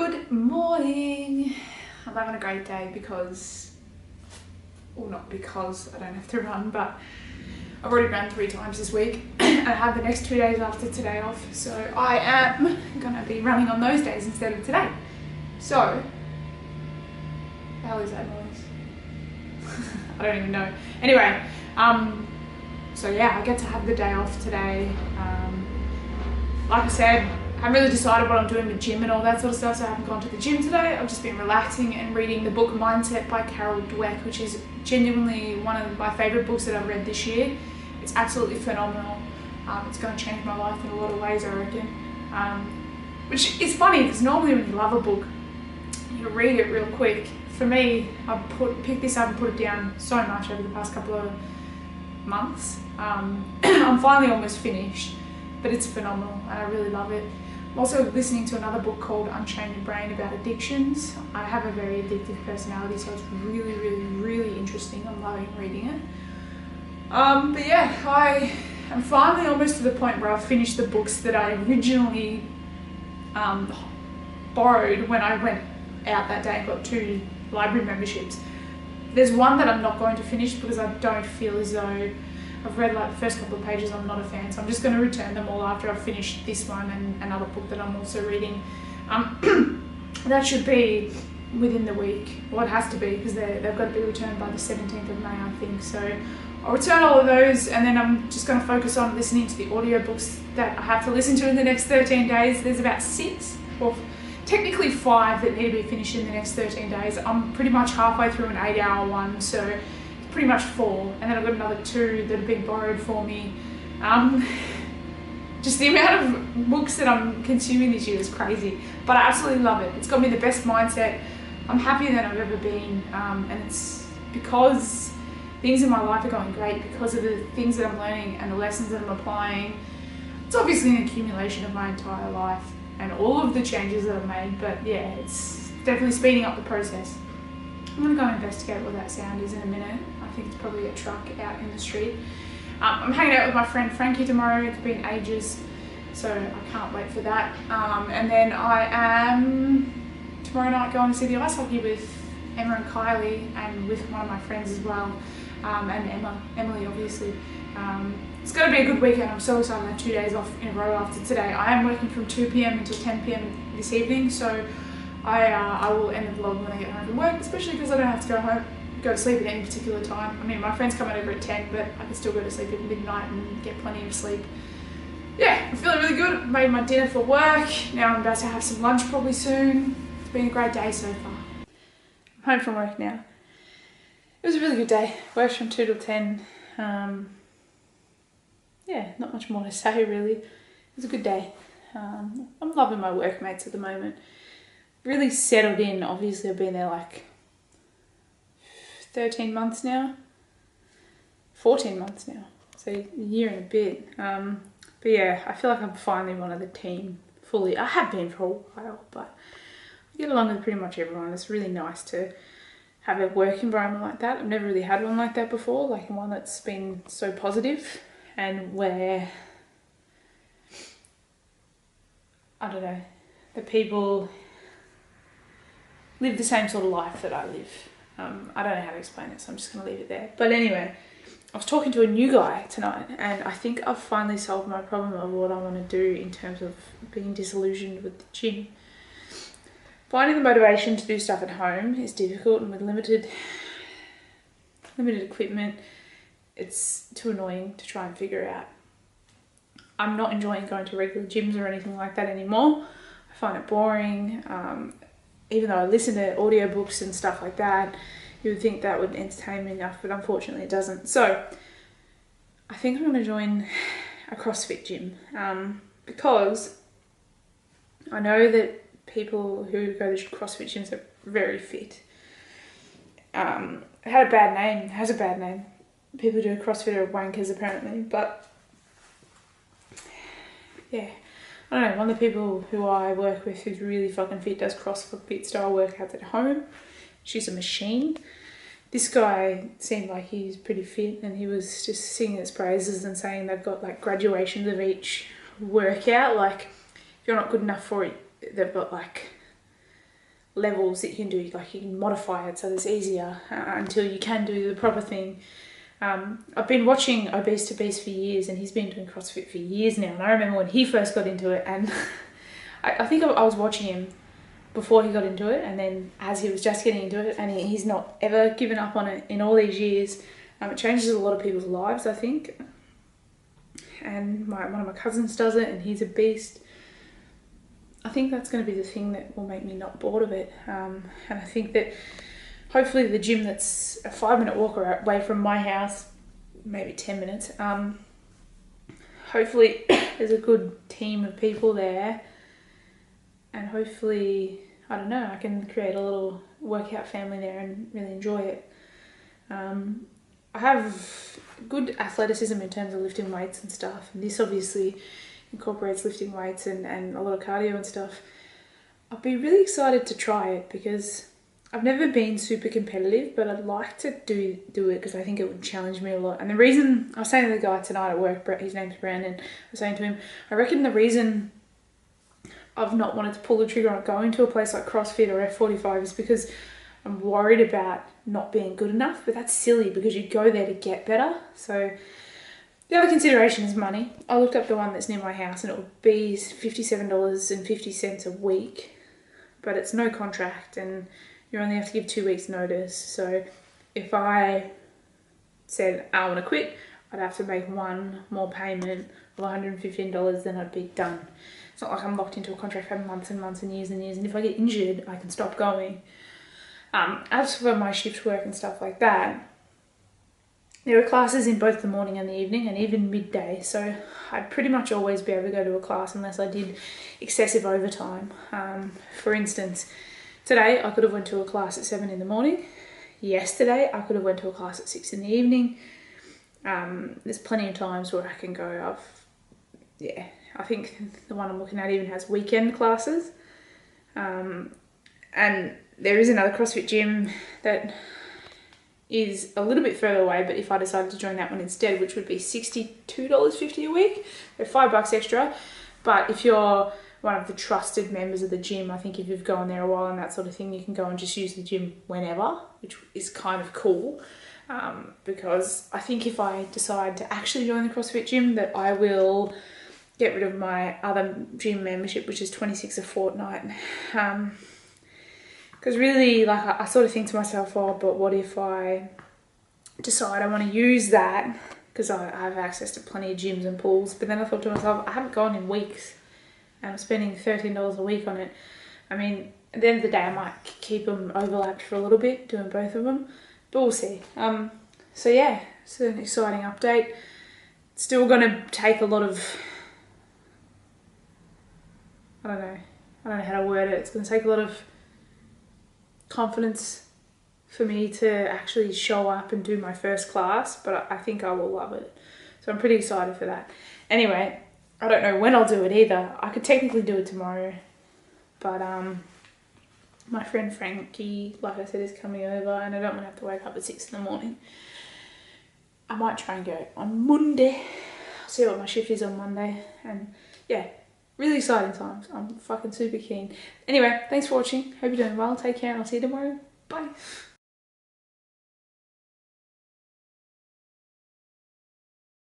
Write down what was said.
Good morning. I'm having a great day because, well, not because I don't have to run, but I've already run 3 times this week and I have the next 2 days after today off, so I am gonna be running on those days instead of today. So, the hell is that noise? I don't even know. Anyway, so yeah, I get to have the day off today. Like I said, I haven't really decided what I'm doing with gym and all that sort of stuff, so I haven't gone to the gym today. I've just been relaxing and reading the book Mindset by Carol Dweck, which is genuinely one of my favourite books that I've read this year. It's absolutely phenomenal. It's going to change my life in a lot of ways, I reckon. Which is funny, because normally when you love a book, you read it real quick. For me, I've picked this up and put it down so much over the past couple of months. I'm finally almost finished, but it's phenomenal and I really love it. I'm also listening to another book called Unchain Your Brain about addictions. I have a very addictive personality, so it's really, really, really interesting. I'm loving reading it. But yeah, I am finally almost to the point where I've finished the books that I originally borrowed when I went out that day and got 2 library memberships. There's one that I'm not going to finish because I don't feel as though I've read like the first couple of pages, I'm not a fan, so I'm just going to return them all after I've finished this one and another book that I'm also reading. That should be within the week. Well, it has to be because they've got to be returned by the 17th of May, I think. So I'll return all of those and then I'm just going to focus on listening to the audiobooks that I have to listen to in the next 13 days. There's about 6 or technically 5 that need to be finished in the next 13 days. I'm pretty much halfway through an 8-hour one, so it's pretty much 4. And then I've got another 2 that have been borrowed for me. Just the amount of books that I'm consuming this year is crazy, but I absolutely love it. It's got me the best mindset. I'm happier than I've ever been, and it's because things in my life are going great because of the things that I'm learning and the lessons that I'm applying. It's obviously an accumulation of my entire life and all of the changes that I've made, but yeah, it's definitely speeding up the process. I'm going to go investigate what that sound is in a minute. I think it's probably a truck out in the street. I'm hanging out with my friend Frankie tomorrow. It's been ages, so I can't wait for that. And then I am tomorrow night going to see the ice hockey with Emma and Kylie and with one of my friends as well, and Emily obviously. It's going to be a good weekend. I'm so excited. I have 2 days off in a row after today. I am working from 2 PM until 10 PM this evening, so I will end the vlog when I get home from work, especially because I don't have to go to sleep at any particular time. I mean, my friends come over at 10, but I can still go to sleep at midnight and get plenty of sleep. Yeah, I'm feeling really good. I've made my dinner for work. Now I'm about to have some lunch probably soon. It's been a great day so far. I'm home from work now. It was a really good day. Worked from 2 till 10. Yeah, not much more to say really. It was a good day. I'm loving my workmates at the moment. Really settled in. Obviously I've been there like 13 months now. 14 months now. So a year and a bit. But yeah, I feel like I'm finally one of the team fully. I have been for a while, but I get along with pretty much everyone. It's really nice to have a work environment like that. I've never really had one like that before, like one that's been so positive and where, I don't know, the people live the same sort of life that I live. I don't know how to explain it, so I'm just going to leave it there. But anyway, I was talking to a new guy tonight and I think I've finally solved my problem of what I want to do in terms of being disillusioned with the gym. Finding the motivation to do stuff at home is difficult, and with limited equipment, it's too annoying to try and figure out. I'm not enjoying going to regular gyms or anything like that anymore. I find it boring. Even though I listen to audiobooks and stuff like that, you would think that would entertain me enough, but unfortunately it doesn't. So I think I'm going to join a CrossFit gym because I know that people who go to CrossFit gyms are very fit. It had a bad name, it has a bad name. People who do CrossFit are wankers apparently, but yeah. I don't know, one of the people who I work with who's really fucking fit does CrossFit style workouts at home. She's a machine. This guy seemed like he's pretty fit and he was just singing his praises and saying they've got like graduations of each workout. Like if you're not good enough for it, they've got like levels that you can do. Like you can modify it so it's easier until you can do the proper thing. I've been watching Obese to Beast for years, and he's been doing CrossFit for years now. And I remember when he first got into it, and I think I was watching him before he got into it, and then as he was just getting into it, and he's not ever given up on it in all these years. It changes a lot of people's lives, I think. And one of my cousins does it, and he's a beast. I think that's going to be the thing that will make me not bored of it. And I think that hopefully the gym that's a 5-minute walk away from my house, maybe 10 minutes, hopefully there's a good team of people there, and hopefully, I don't know, I can create a little workout family there and really enjoy it. I have good athleticism in terms of lifting weights and stuff, and this obviously incorporates lifting weights and a lot of cardio and stuff. I'd be really excited to try it because I've never been super competitive, but I'd like to do it because I think it would challenge me a lot. And the reason, I was saying to the guy tonight at work, his name's Brandon, I was saying to him, I reckon the reason I've not wanted to pull the trigger on going to a place like CrossFit or F45 is because I'm worried about not being good enough, but that's silly because you go there to get better. So the other consideration is money. I looked up the one that's near my house, and it would be $57.50 a week, but it's no contract, and you only have to give 2 weeks notice. So if I said I want to quit, I'd have to make one more payment of $115, then I'd be done. It's not like I'm locked into a contract for months and months and years and years, and if I get injured, I can stop going. As for my shift work and stuff like that, there are classes in both the morning and the evening, and even midday, so I'd pretty much always be able to go to a class unless I did excessive overtime. For instance, today I could have went to a class at 7 in the morning. Yesterday I could have went to a class at 6 in the evening. There's plenty of times where I can go. I think the one I'm looking at even has weekend classes. And there is another CrossFit gym that is a little bit further away, but if I decided to join that one instead, which would be $62.50 a week, they're $5 extra. But if you're one of the trusted members of the gym, I think if you've gone there a while and that sort of thing, you can go and just use the gym whenever, which is kind of cool. Because I think if I decide to actually join the CrossFit gym, that I will get rid of my other gym membership, which is $26 a fortnight. Because really, like, I sort of think to myself, oh, but what if I decide I want to use that, because I have access to plenty of gyms and pools. But then I thought to myself, I haven't gone in weeks, and I'm spending $13 a week on it. I mean, at the end of the day, I might keep them overlapped for a little bit, doing both of them, but we'll see. So yeah, it's an exciting update. It's still going to take a lot of, I don't know how to word it. It's going to take a lot of confidence for me to actually show up and do my first class, but I think I will love it. So I'm pretty excited for that. Anyway, I don't know when I'll do it either. I could technically do it tomorrow, but my friend Frankie, like I said, is coming over, and I don't want to have to wake up at 6 in the morning. I might try and go on Monday. I'll see what my shift is on Monday, and yeah, really exciting times. I'm fucking super keen. Anyway, thanks for watching. Hope you're doing well. Take care, and I'll see you tomorrow. Bye.